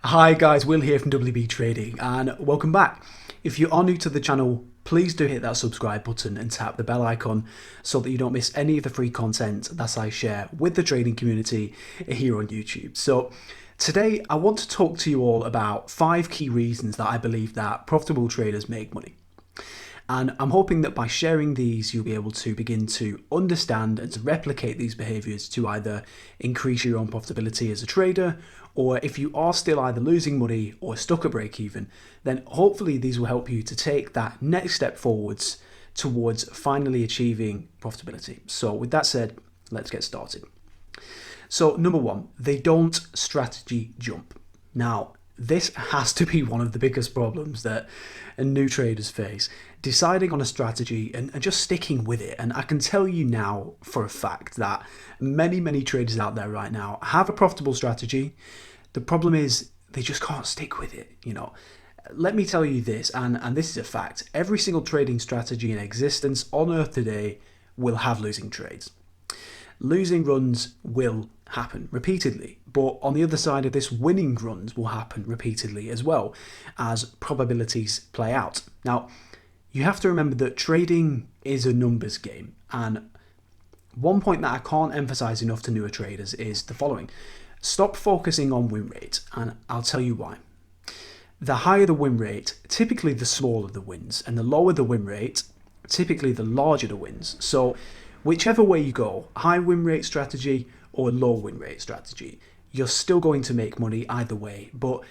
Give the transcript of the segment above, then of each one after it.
Hi guys, Will here from WB Trading and welcome back. If you are new to the channel, please do hit that subscribe button and tap the bell icon so that you don't miss any of the free content that I share with the trading community here on YouTube. So today I want to talk to you all about 5 key reasons that I believe that profitable traders make money. And I'm hoping that by sharing these, you'll be able to begin to understand and to replicate these behaviors to either increase your own profitability as a trader, or if you are still either losing money or stuck at break even, then hopefully these will help you to take that next step forwards towards finally achieving profitability. So with that said, let's get started. So number 1, they don't strategy jump. Now, this has to be one of the biggest problems that new traders face, deciding on a strategy and just sticking with it. And I can tell you now for a fact that many traders out there right now have a profitable strategy. The problem is they just can't stick with it. Let me tell you this, and this is a fact. Every single trading strategy in existence on earth today will have losing trades. Losing runs will happen repeatedly, but on the other side of this, winning runs will happen repeatedly as well as probabilities play out. Now, you have to remember that trading is a numbers game, and one point that I can't emphasize enough to newer traders is the following. Stop focusing on win rate, and I'll tell you why. The higher the win rate, typically the smaller the wins, and the lower the win rate, typically the larger the wins. So whichever way you go, high win rate strategy or low win rate strategy, you're still going to make money either way, but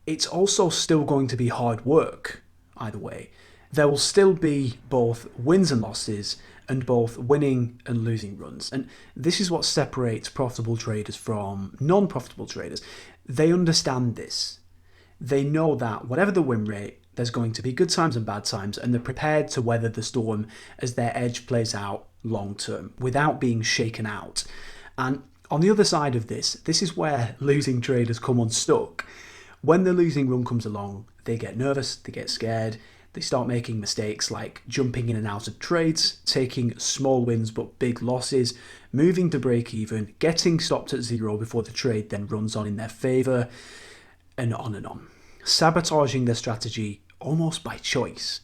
it's also still going to be hard work either way. There will still be both wins and losses and both winning and losing runs. And this is what separates profitable traders from non-profitable traders. They understand this. They know that whatever the win rate, there's going to be good times and bad times, and they're prepared to weather the storm as their edge plays out long term without being shaken out. And on the other side of this is where losing traders come unstuck. When the losing run comes along, they get nervous, they get scared, they start making mistakes like jumping in and out of trades, taking small wins but big losses, moving to break even, getting stopped at zero before the trade then runs on in their favour, and on and on. Sabotaging their strategy almost by choice.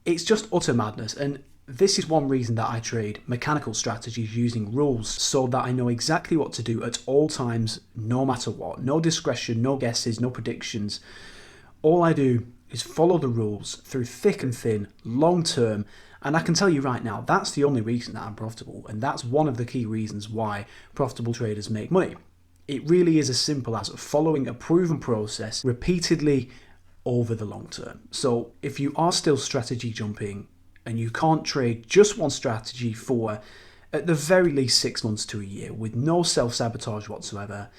It's just utter madness, and this is one reason that I trade mechanical strategies using rules so that I know exactly what to do at all times, no matter what. No discretion, no guesses, no predictions. All I do is follow the rules through thick and thin, long term, and I can tell you right now, that's the only reason that I'm profitable, and that's one of the key reasons why profitable traders make money. It really is as simple as following a proven process repeatedly over the long term. So if you are still strategy jumping and you can't trade just one strategy for at the very least 6 months to a year with no self-sabotage whatsoever,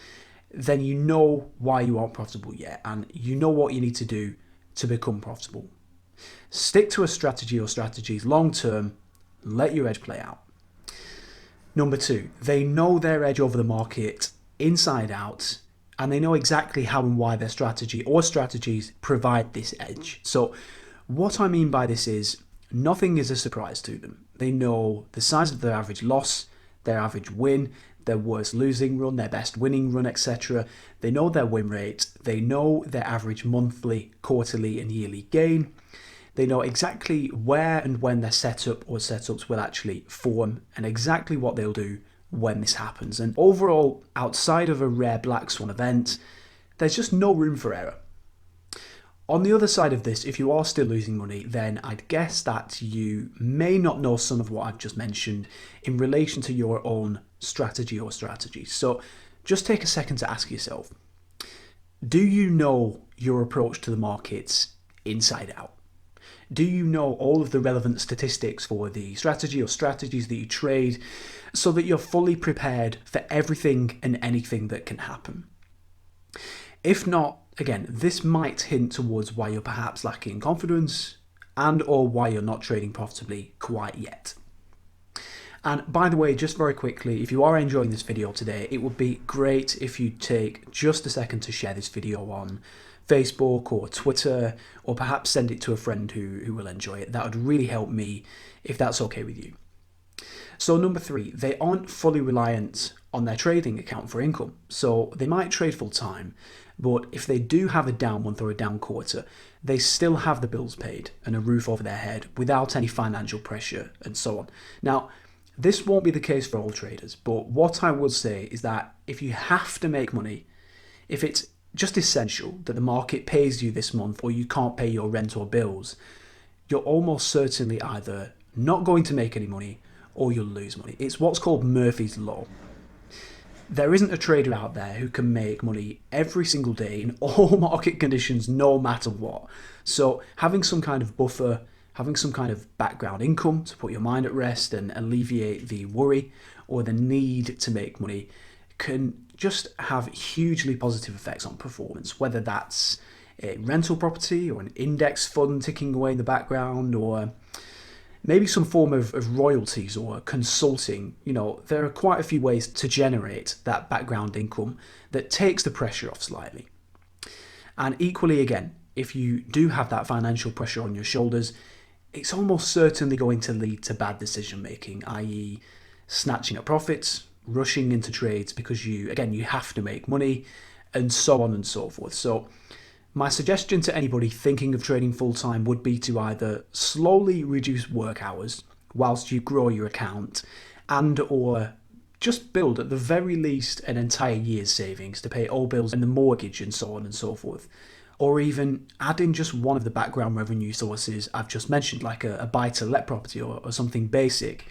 then you know why you aren't profitable yet, and you know what you need to do to become profitable. Stick to a strategy or strategies long term, let your edge play out. Number 2, they know their edge over the market inside out, and they know exactly how and why their strategy or strategies provide this edge. So what I mean by this is nothing is a surprise to them. They know the size of their average loss, their average win, their worst losing run, their best winning run, etc. They know their win rate. They know their average monthly, quarterly and yearly gain. They know exactly where and when their setup or setups will actually form and exactly what they'll do when this happens. And overall, outside of a rare black swan event, there's just no room for error. On the other side of this, if you are still losing money, then I'd guess that you may not know some of what I've just mentioned in relation to your own strategy or strategies. So just take a second to ask yourself, do you know your approach to the markets inside out? Do you know all of the relevant statistics for the strategy or strategies that you trade so that you're fully prepared for everything and anything that can happen? If not, again, this might hint towards why you're perhaps lacking confidence and or why you're not trading profitably quite yet. And by the way, just very quickly, if you are enjoying this video today, it would be great if you take just a second to share this video on Facebook or Twitter, or perhaps send it to a friend who will enjoy it. That would really help me if that's okay with you. So number 3, they aren't fully reliant on their trading account for income. So they might trade full time, but if they do have a down month or a down quarter, they still have the bills paid and a roof over their head without any financial pressure and so on. Now, this won't be the case for all traders, but what I would say is that if you have to make money, if it's just essential that the market pays you this month or you can't pay your rent or bills, you're almost certainly either not going to make any money or you'll lose money. It's what's called Murphy's Law. There isn't a trader out there who can make money every single day in all market conditions, no matter what. So having some kind of buffer, having some kind of background income to put your mind at rest and alleviate the worry or the need to make money can just have hugely positive effects on performance, whether that's a rental property or an index fund ticking away in the background, or maybe some form of royalties or consulting. There are quite a few ways to generate that background income that takes the pressure off slightly. And equally, again, if you do have that financial pressure on your shoulders, it's almost certainly going to lead to bad decision making, i.e. snatching at profits, rushing into trades because you have to make money, and so on and so forth. So my suggestion to anybody thinking of trading full-time would be to either slowly reduce work hours whilst you grow your account, and or just build at the very least an entire year's savings to pay all bills and the mortgage and so on and so forth. Or even add in just one of the background revenue sources I've just mentioned, like a buy-to-let property or something basic,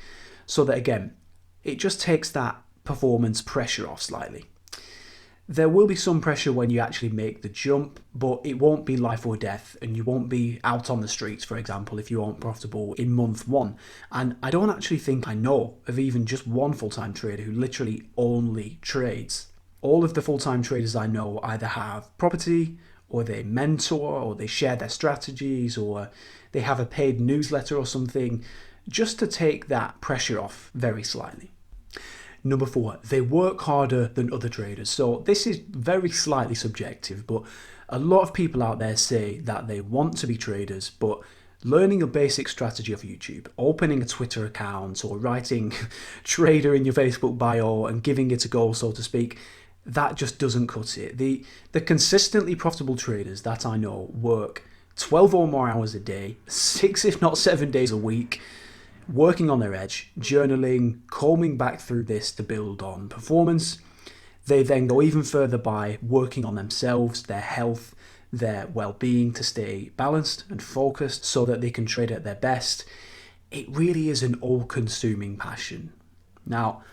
so that again, it just takes that performance pressure off slightly. There will be some pressure when you actually make the jump, but it won't be life or death, and you won't be out on the streets, for example, if you aren't profitable in month one. And I don't actually think I know of even just one full-time trader who literally only trades. All of the full-time traders I know either have property, or they mentor, or they share their strategies, or they have a paid newsletter or something, just to take that pressure off very slightly. Number 4, they work harder than other traders. So this is very slightly subjective, but a lot of people out there say that they want to be traders, but learning a basic strategy off YouTube, opening a Twitter account, or writing trader in your Facebook bio and giving it a go, so to speak, that just doesn't cut it. The consistently profitable traders that I know work 12 or more hours a day, 6 if not 7 days a week, working on their edge, journaling, combing back through this to build on performance. They then go even further by working on themselves, their health, their well-being to stay balanced and focused so that they can trade at their best. It really is an all-consuming passion. Now,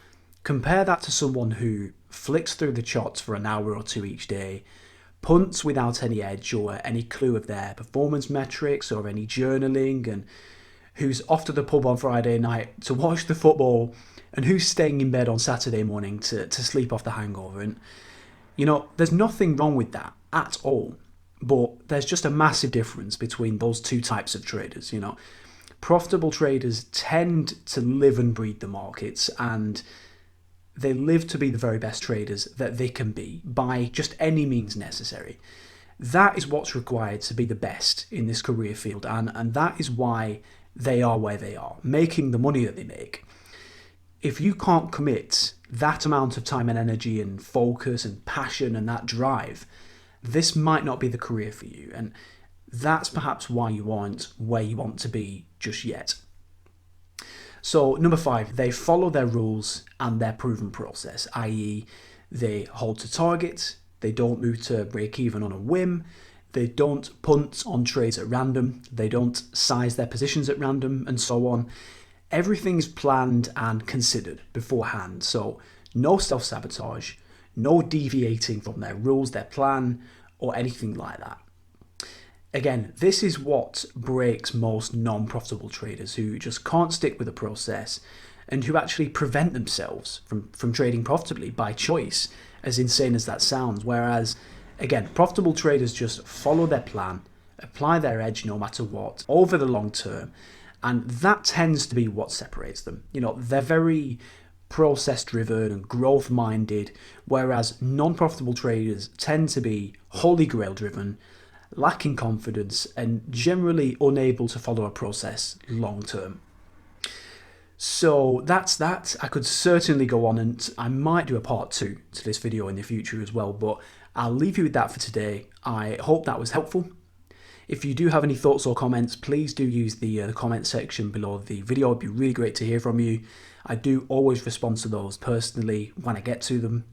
compare that to someone who flicks through the charts for an hour or two each day, punts without any edge or any clue of their performance metrics or any journaling, and who's off to the pub on Friday night to watch the football, and who's staying in bed on Saturday morning to sleep off the hangover. And, there's nothing wrong with that at all. But there's just a massive difference between those two types of traders. Profitable traders tend to live and breathe the markets, and they live to be the very best traders that they can be by just any means necessary. That is what's required to be the best in this career field, and that is why they are where they are, making the money that they make. If you can't commit that amount of time and energy and focus and passion and that drive, this might not be the career for you, and that's perhaps why you aren't where you want to be just yet. So number 5, they follow their rules and their proven process, i.e. they hold to targets, they don't move to break even on a whim, they don't punt on trades at random, they don't size their positions at random, and so on. Everything's planned and considered beforehand, so no self-sabotage, no deviating from their rules, their plan, or anything like that. Again, this is what breaks most non-profitable traders who just can't stick with the process and who actually prevent themselves from trading profitably by choice, as insane as that sounds. Whereas, again, profitable traders just follow their plan, apply their edge no matter what, over the long term, and that tends to be what separates them. They're very process-driven and growth-minded, whereas non-profitable traders tend to be holy grail-driven, lacking confidence, and generally unable to follow a process long-term. So that's that. I could certainly go on, and I might do a part 2 to this video in the future as well, but I'll leave you with that for today. I hope that was helpful. If you do have any thoughts or comments, please do use the comment section below the video. It'd be really great to hear from you. I do always respond to those personally when I get to them.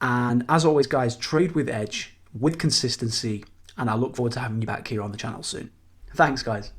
And as always, guys, trade with edge, with consistency, and I look forward to having you back here on the channel soon. Thanks, guys.